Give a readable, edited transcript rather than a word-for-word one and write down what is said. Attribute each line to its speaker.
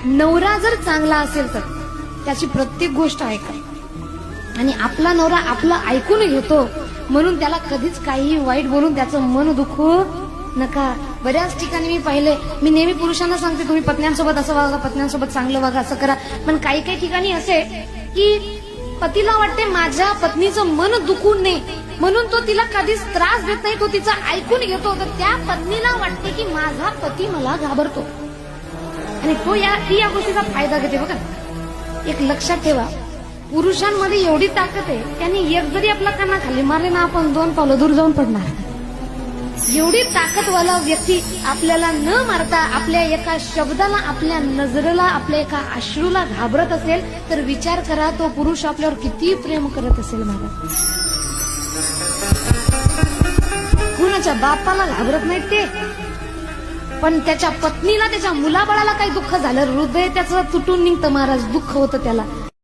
Speaker 1: नवरा जर चांगला असेल तर त्याची प्रत्येक गोष्ट ऐका, आणि आपला नवरा आपलं ऐकून घेतो म्हणून त्याला कधीच काही वाईट बोलून त्याचं मन दुखू नका. बऱ्याच ठिकाणी मी पाहिले, मी नेहमी पुरुषांना सांगते तुम्ही पत्न्यांसोबत असं वागा, पत्न्यांसोबत चांगलं वागा, असं करा. पण काही काही ठिकाणी असे की पतीला वाटते माझ्या पत्नीचं मन दुखून नये म्हणून तो तिला कधीच त्रास देत नाही, तो तिचं ऐकून घेतो. तर त्या पत्नीला वाटते की माझा पती मला घाबरतो आणि तो या गोष्टीचा फायदा घेते. बघा, एक लक्षात ठेवा, पुरुषांमध्ये एवढी ताकद आहे, त्यांनी एक जरी आपला काना खाली मारले ना, आपण 2 पावलं दूर जाऊन पडणार. एवढी ताकदवाला व्यक्ती आपल्याला न मारता आपल्या एका शब्दाला, आपल्या नजरेला, आपल्या एका अश्रूला घाबरत असेल तर विचार करा तो पुरुष आपल्यावर किती प्रेम करत असेल. माझा कुणाच्या बापाला घाबरत नाहीत ते, पण त्याच्या पत्नीला, त्याच्या मुलाबाळाला काही दुःख झालं, हृदय त्याचं तुटून निघतं महाराज, दुःख होतं त्याला.